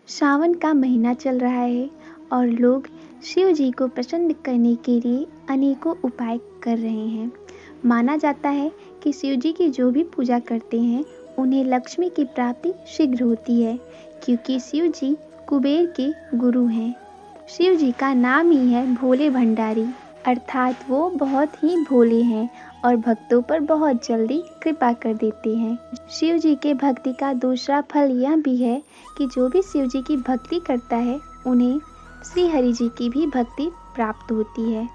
सावन का महीना चल रहा है और लोग शिव जी को प्रसन्न करने के लिए अनेकों उपाय कर रहे हैं। माना जाता है कि शिव जी की जो भी पूजा करते हैं उन्हें लक्ष्मी की प्राप्ति शीघ्र होती है, क्योंकि शिव जी कुबेर के गुरु हैं। शिव जी का नाम ही है भोले भंडारी, अर्थात वो बहुत ही भोले हैं और भक्तों पर बहुत जल्दी कृपा कर देते हैं। शिव जी के भक्ति का दूसरा फल यह भी है कि जो भी शिव जी की भक्ति करता है उन्हें श्री हरि जी की भी भक्ति प्राप्त होती है।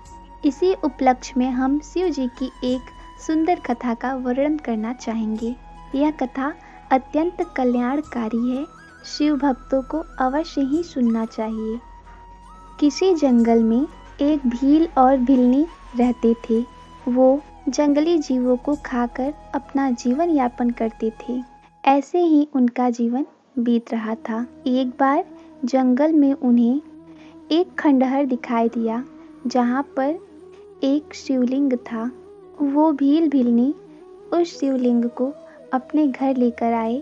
इसी उपलक्ष्य में हम शिव जी की एक सुंदर कथा का वर्णन करना चाहेंगे। यह कथा अत्यंत कल्याणकारी है, शिव भक्तों को अवश्य ही सुनना चाहिए। किसी जंगल में एक भील और भिलनी रहते थे। वो जंगली जीवों को खाकर अपना जीवन यापन करते थे। ऐसे ही उनका जीवन बीत रहा था। एक बार जंगल में उन्हें एक खंडहर दिखाई दिया जहाँ पर एक शिवलिंग था। वो भील भिलनी उस शिवलिंग को अपने घर लेकर आए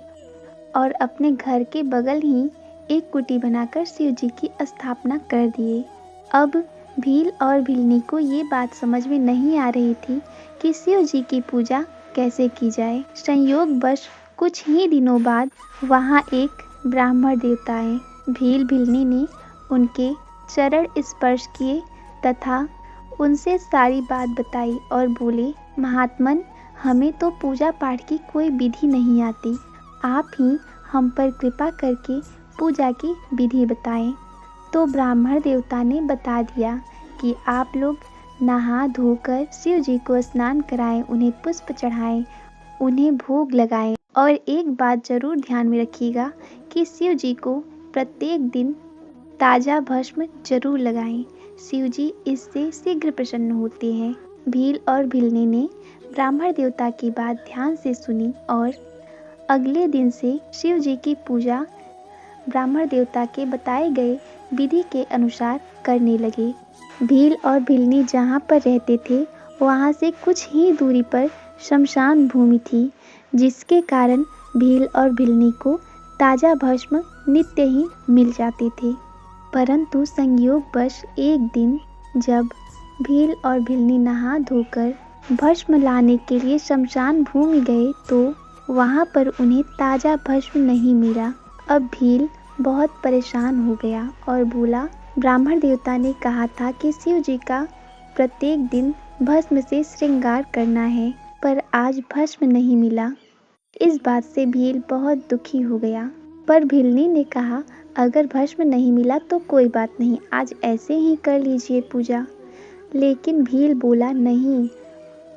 और अपने घर के बगल ही एक कुटी बनाकर शिव जी की स्थापना कर दिए। अब भील और भिलनी को ये बात समझ में नहीं आ रही थी कि शिव जी की पूजा कैसे की जाए। संयोगवश कुछ ही दिनों बाद वहाँ एक ब्राह्मण देवता आए। भील भिलनी ने उनके चरण स्पर्श किए तथा उनसे सारी बात बताई और बोले, महात्मन, हमें तो पूजा पाठ की कोई विधि नहीं आती। आप ही हम पर कृपा करके पूजा की विधि बताएं। तो ब्राह्मण देवता ने बता दिया कि आप लोग नहा धोकर शिव जी को स्नान कराएं, उन्हें पुष्प चढ़ाएं, उन्हें भोग लगाएं और एक बात जरूर ध्यान में रखिएगा कि शिव जी को प्रत्येक दिन ताजा भस्म जरूर लगाएं। शिव जी इससे शीघ्र प्रसन्न होते हैं। भील और भिलनी ने ब्राह्मण देवता की बात ध्यान से सुनी और अगले दिन से शिव जी की पूजा ब्राह्मण देवता के बताए गए विधि के अनुसार करने लगे। भील और भिलनी जहाँ पर रहते थे वहाँ से कुछ ही दूरी पर शमशान भूमि थी, जिसके कारण भील और भिलनी को ताजा भस्म नित्य ही मिल जाते थे। परंतु संयोगवश एक दिन जब भील और भिलनी नहा धोकर भस्म लाने के लिए शमशान भूमि गए तो वहाँ पर उन्हें ताजा भस्म नहीं मिला। अब भील बहुत परेशान हो गया और बोला, ब्राह्मण देवता ने कहा था कि शिव जी का प्रत्येक दिन भस्म से श्रृंगार करना है, पर आज भस्म नहीं मिला। इस बात से भील बहुत दुखी हो गया। पर भिलनी ने कहा, अगर भस्म नहीं मिला तो कोई बात नहीं, आज ऐसे ही कर लीजिए पूजा। लेकिन भील बोला, नहीं,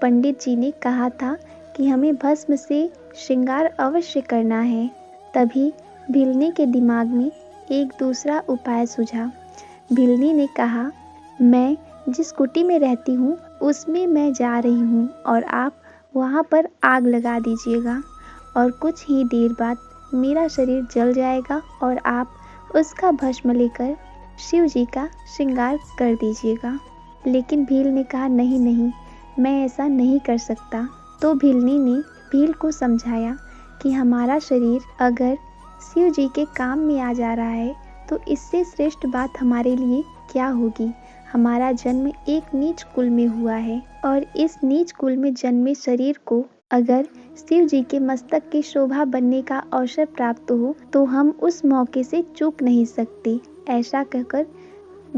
पंडित जी ने कहा था कि हमें भस्म से श्रृंगार अवश्य करना है। तभी भिलनी के दिमाग में एक दूसरा उपाय सूझा। भिलनी ने कहा, मैं जिस कुटी में रहती हूँ उसमें मैं जा रही हूँ और आप वहाँ पर आग लगा दीजिएगा और कुछ ही देर बाद मेरा शरीर जल जाएगा और आप उसका भस्म लेकर शिव जी का श्रृंगार कर दीजिएगा। लेकिन भील ने कहा, नहीं नहीं, मैं ऐसा नहीं कर सकता। तो भिलनी ने भील को समझाया कि हमारा शरीर अगर शिव जी के काम में आ जा रहा है तो इससे श्रेष्ठ बात हमारे लिए क्या होगी। हमारा जन्म एक नीच कुल में हुआ है और इस नीच कुल में जन्मे शरीर को अगर शिव जी के मस्तक की शोभा बनने का अवसर प्राप्त हो तो हम उस मौके से चूक नहीं सकते। ऐसा कहकर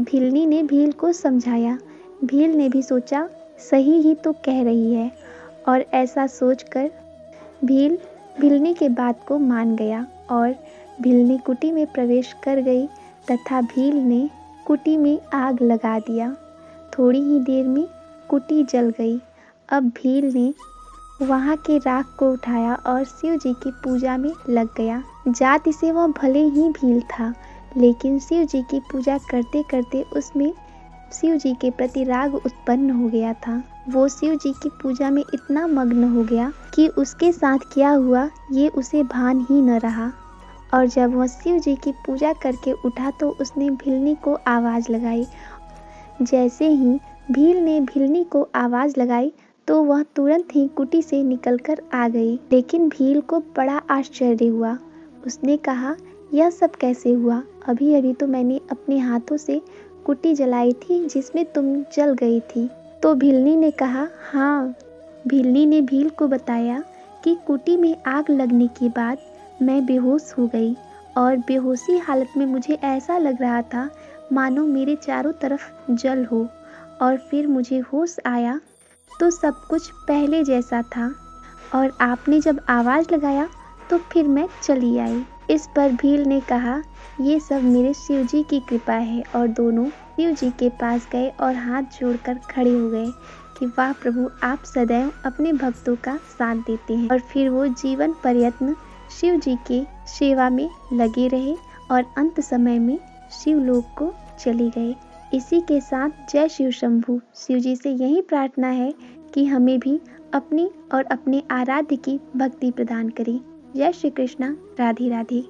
भिलनी ने भील को समझाया। भील ने भी सोचा, सही ही तो कह रही है, और ऐसा सोचकर भील भिलनी के बात को मान गया और भिलनी कुटी में प्रवेश कर गई तथा भील ने कुटी में आग लगा दिया। थोड़ी ही देर में कुटी जल गई। अब भील ने वहाँ के राख को उठाया और शिव जी की पूजा में लग गया। जाति से वह भले ही भील था, लेकिन शिव जी की पूजा करते करते उसमें शिव जी के प्रति राग उत्पन्न हो गया था। वो शिव जी की पूजा में इतना मग्न हो गया कि उसके साथ क्या हुआ ये उसे भान ही न रहा। और जब वह शिव जी की पूजा करके उठा तो उसने भिलनी को आवाज़ लगाई। जैसे ही भील ने भिलनी को आवाज़ लगाई तो वह तुरंत ही कुटी से निकलकर आ गई। लेकिन भील को बड़ा आश्चर्य हुआ। उसने कहा, यह सब कैसे हुआ? अभी अभी तो मैंने अपने हाथों से कुटी जलाई थी जिसमें तुम जल गई थी। तो भीलनी ने कहा, हाँ। भीलनी ने भील को बताया कि कुटी में आग लगने के बाद मैं बेहोश हो गई और बेहोशी हालत में मुझे ऐसा लग रहा था मानो मेरे चारों तरफ जल हो, और फिर मुझे होश आया तो सब कुछ पहले जैसा था, और आपने जब आवाज़ लगाया तो फिर मैं चली आई। इस पर भील ने कहा, ये सब मेरे शिव जी की कृपा है, और दोनों शिव जी के पास गए और हाथ जोड़कर खड़े हो गए कि वाह प्रभु, आप सदैव अपने भक्तों का साथ देते हैं। और फिर वो जीवन पर्यंत शिव जी की सेवा में लगे रहे और अंत समय में शिवलोक को चले गए। इसी के साथ जय शिव शंभू। शिव जी से यही प्रार्थना है कि हमें भी अपनी और अपने आराध्य की भक्ति प्रदान करें। जय श्री कृष्णा। राधे राधे।